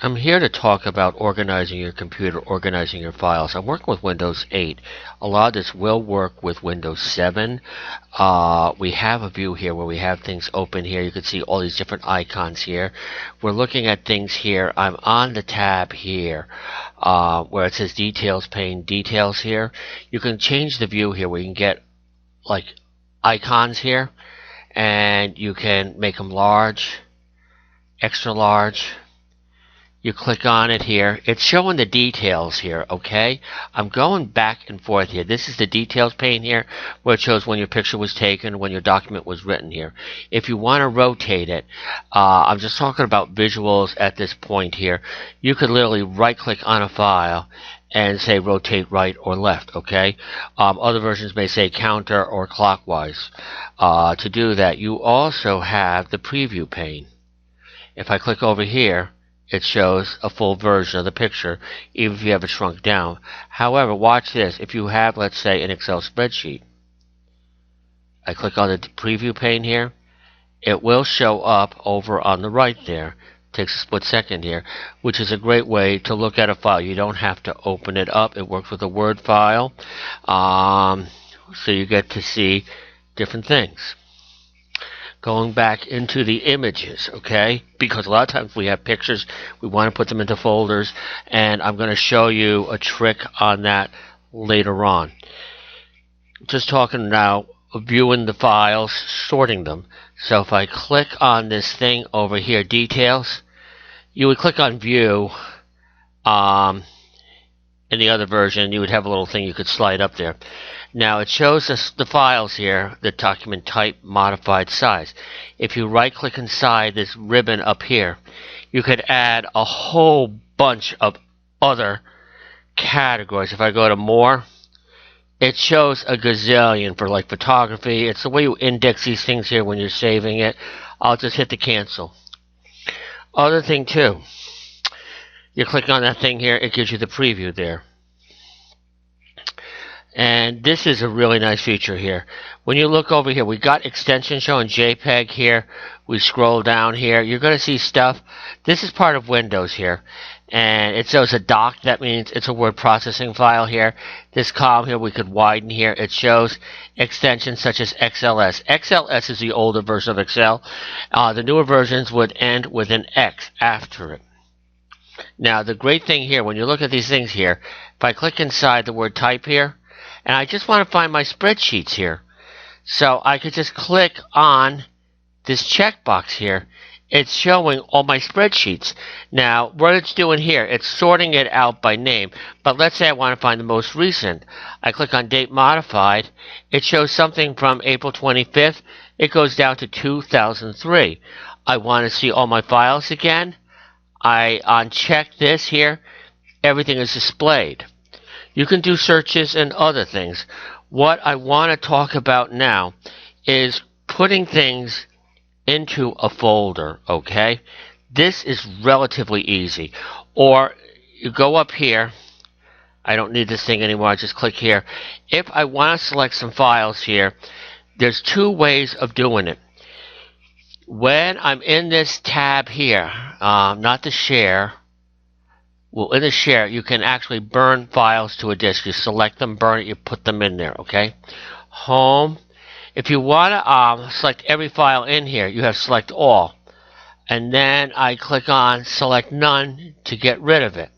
I'm here to talk about organizing your computer, organizing your files. I'm working with Windows 8. A lot of this will work with Windows 7. We have a view here where we have things open here. You can see all these different icons here. We're looking at things here. I'm on the tab here where it says Details pane, Details here. You can change the view here where you can get like icons here, and you can make them large, extra large. You click on it here. It's showing the details here, okay? I'm going back and forth here. This is the details pane here, where it shows when your picture was taken, when your document was written here. If you want to rotate it, I'm just talking about visuals at this point here. You could literally right-click on a file and say rotate right or left, okay? Other versions may say counter or clockwise. To do that, you also have the preview pane. If I click over here, it shows a full version of the picture, even if you have it shrunk down. However, watch this. If you have, let's say, an Excel spreadsheet, I click on the preview pane here, it will show up over on the right there. It takes a split second here, which is a great way to look at a file. You don't have to open it up. It works with a Word file, so you get to see different things. Going back into the images, okay? Because a lot of times we have pictures, we want to put them into folders, and I'm going to show you a trick on that later on. Just talking now, viewing the files, sorting them. So if I click on this thing over here, Details, you would click on View. In the other version, you would have a little thing you could slide up there. Now it shows us the files here, the document type, modified size. If you right click inside this ribbon up here, you could add a whole bunch of other categories. If I go to more, it shows a gazillion for like photography. It's the way you index these things here when you're saving it. I'll just hit the cancel. Other thing too, you click on that thing here, it gives you the preview there. And this is a really nice feature here. When you look over here, we got extensions showing JPEG here. We scroll down here. You're going to see stuff. This is part of Windows here. And it shows a doc. That means it's a word processing file here. This column here, we could widen here. It shows extensions such as XLS. XLS is the older version of Excel. The newer versions would end with an X after it. Now, the great thing here, when you look at these things here, if I click inside the word type here, and I just want to find my spreadsheets here, so I could just click on this checkbox here. It's showing all my spreadsheets. Now, what it's doing here, it's sorting it out by name. But let's say I want to find the most recent. I click on Date Modified. It shows something from April 25th. It goes down to 2003. I want to see all my files again. I uncheck this here. Everything is displayed. You can do searches and other things. What I want to talk about now is putting things into a folder, okay? This is relatively easy. Or you go up here. I don't need this thing anymore. I just click here. If I want to select some files here, there's two ways of doing it. When I'm in this tab here, not the share, well, in the share, you can actually burn files to a disk. You select them, burn it, you put them in there, okay? Home. If you want to select every file in here, you have select all. And then I click on select none to get rid of it.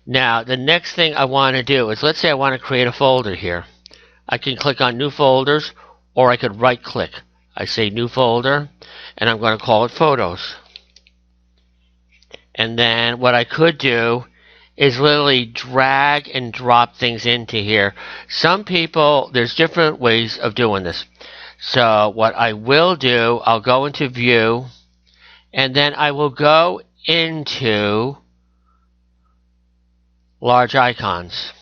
Now, the next thing I want to do is, let's say I want to create a folder here. I can click on new folders, or I could right click. I say new folder, and I'm going to call it photos. And then what I could do is literally drag and drop things into here. Some people, there's different ways of doing this. So what I will do, I'll go into view, and then I will go into large icons.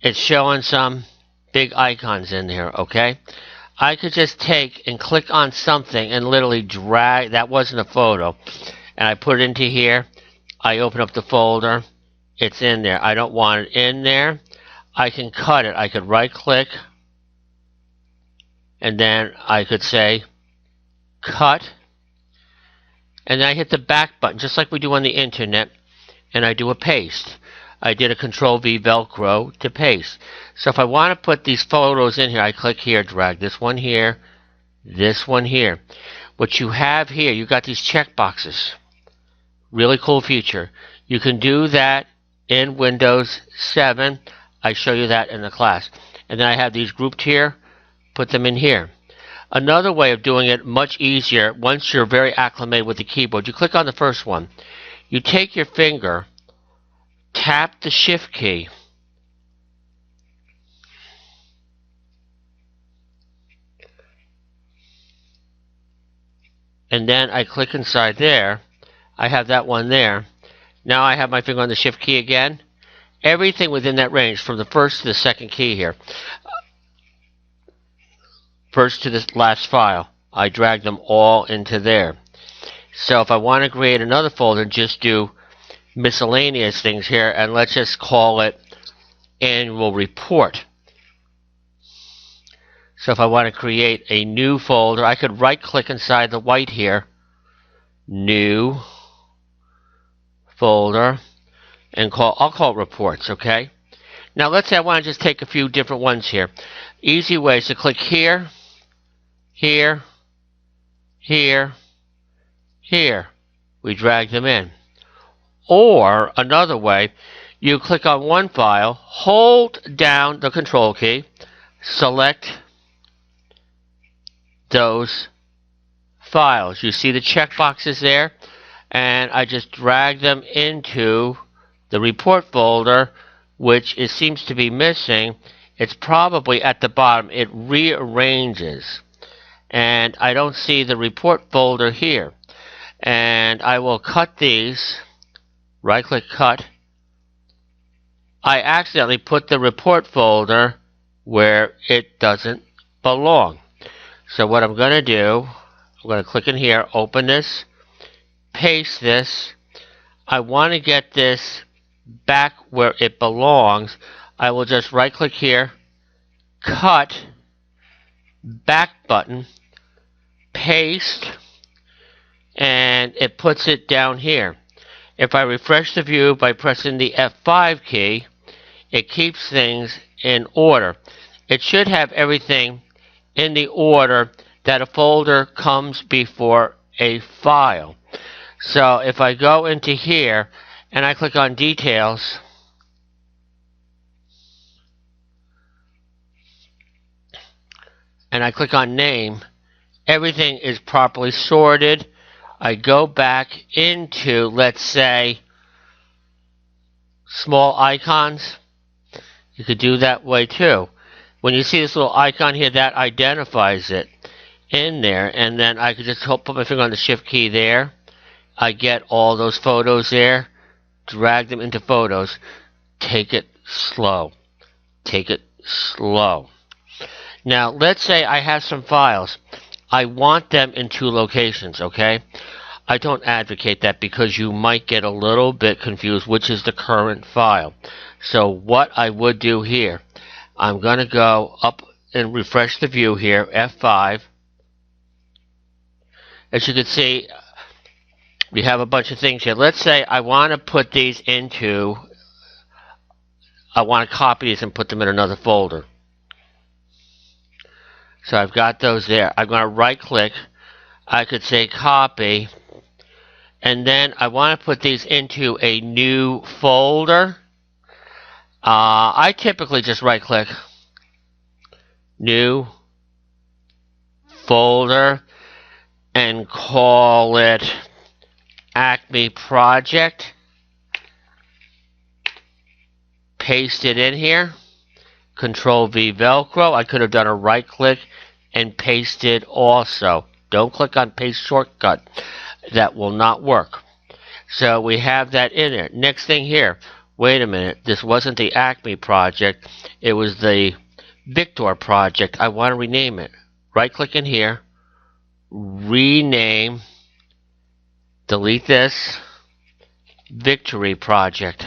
It's showing some big icons in here, okay? I could just take and click on something and literally drag, that wasn't a photo, and I put it into here. I open up the folder. It's in there. I don't want it in there. I can cut it. I could right click, and then I could say cut, and then I hit the back button just like we do on the internet, and I do a paste. I did a Control V Velcro to paste. So if I want to put these photos in here, I click here, drag this one here, this one here. What you have here, you got these check boxes. Really cool feature. You can do that in Windows 7. I show you that in the class. And then I have these grouped here, put them in here. Another way of doing it, much easier, once you're very acclimated with the keyboard, you click on the first one. You take your finger, tap the Shift key, and then I click inside there. I have that one there. Now I have my finger on the Shift key again. Everything within that range, from the first to the second key here, first to this last file, I drag them all into there. So if I want to create another folder, just do miscellaneous things here, and let's just call it Annual Report. So if I want to create a new folder, I could right click inside the white here, New Folder, and I'll call it Reports, okay? Now let's say I want to just take a few different ones here. Easy way is to click here, here, here, here. We drag them in. Or another way, you click on one file, hold down the Control key, select those files. You see the check boxes there, and I just drag them into the report folder, which it seems to be missing. It's probably at the bottom. It rearranges, and I don't see the report folder here. And I will cut these. Right click, cut. I accidentally put the report folder where it doesn't belong. So what I'm going to do, I'm going to click in here, open this, paste this. I want to get this back where it belongs. I will just right click here, cut, back button, paste, and it puts it down here. If I refresh the view by pressing the F5 key, it keeps things in order. It should have everything in the order that a folder comes before a file. So if I go into here and I click on Details, and I click on Name, everything is properly sorted. I go back into, let's say, small icons. You could do that way too. When you see this little icon here, that identifies it in there, and then I could just put my finger on the Shift key there. I get all those photos there, drag them into Photos. Take it slow. Take it slow. Now, let's say I have some files. I want them in two locations, okay? I don't advocate that because you might get a little bit confused which is the current file. So what I would do here, I'm going to go up and refresh the view here, F5. As you can see, we have a bunch of things here. Let's say I want to put these into, I want to copy these and put them in another folder. So I've got those there. I'm going to right click. I could say copy. And then I want to put these into a new folder. I typically just right click. New folder. And call it Acme Project. Paste it in here. Control V Velcro. I could have done a right click and pasted also. Don't click on paste shortcut. That will not work. So we have that in there. Next thing here. Wait a minute. This wasn't the Acme project. It was the Victor project. I want to rename it. Right click in here. Rename. Delete this. Victory project.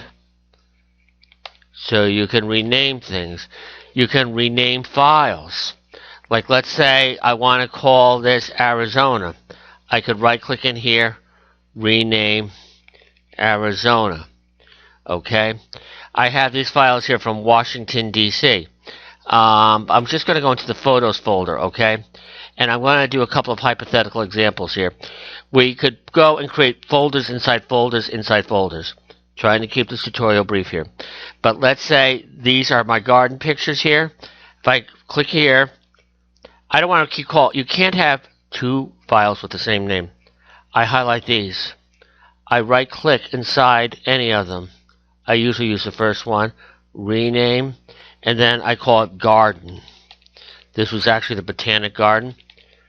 So you can rename things. You can rename files. Like let's say I want to call this Arizona. I could right click in here, rename Arizona. Okay, I have these files here from Washington, D.C. I'm just going to go into the photos folder, okay? And I'm going to do a couple of hypothetical examples here. We could go and create folders inside folders inside folders. Trying to keep this tutorial brief here. But let's say these are my garden pictures here. If I click here, I don't want to keep call. You can't have two files with the same name. I highlight these. I right click inside any of them. I usually use the first one, rename, and then I call it garden. This was actually the botanic garden,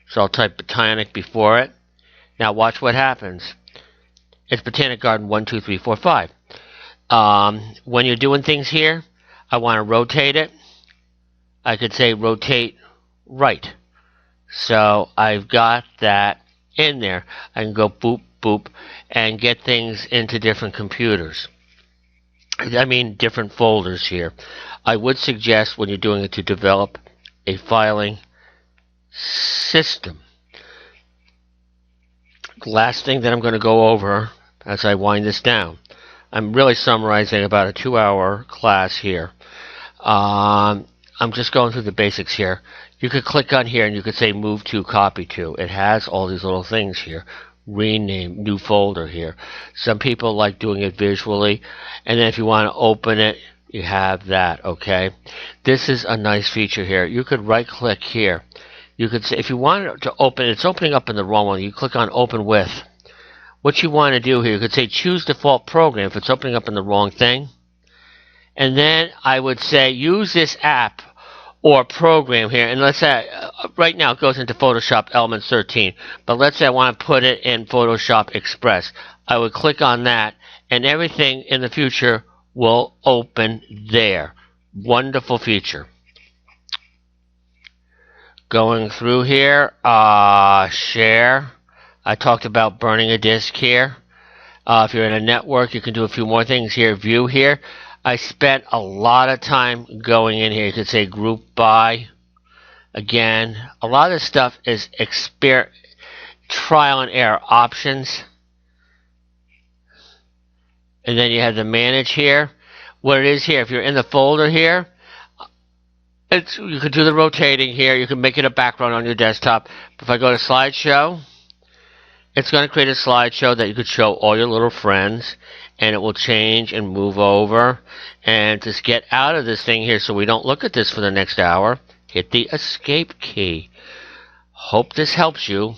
so I'll type botanic before it. Now watch what happens. It's botanic garden 1, 2, 3, 4, 5. When you're doing things here, I want to rotate it. I could say rotate right. So I've got that in there. I can go boop, boop, and get things into different computers. I mean different folders here. I would suggest when you're doing it to develop a filing system. The last thing that I'm going to go over as I wind this down. I'm really summarizing about a 2-hour class here. I'm just going through the basics here. You could click on here and you could say move to, copy to. It has all these little things here. Rename, new folder here. Some people like doing it visually. And then if you want to open it, you have that, okay? This is a nice feature here. You could right click here. You could say, if you want to open, it's opening up in the wrong one. You click on open with. What you want to do here, you could say choose default program if it's opening up in the wrong thing. And then I would say use this app or program here. And let's say right now it goes into Photoshop Elements 13. But let's say I want to put it in Photoshop Express. I would click on that and everything in the future will open there. Wonderful feature. Going through here, share. I talked about burning a disk here. If you're in a network, you can do a few more things here. View here. I spent a lot of time going in here. You could say group by. Again, a lot of this stuff is trial and error options. And then you have the manage here. What it is here, if you're in the folder here, you could do the rotating here. You can make it a background on your desktop. If I go to slideshow, it's going to create a slideshow that you could show all your little friends, and it will change and move over. And to get out of this thing here so we don't look at this for the next hour, hit the escape key. Hope this helps you.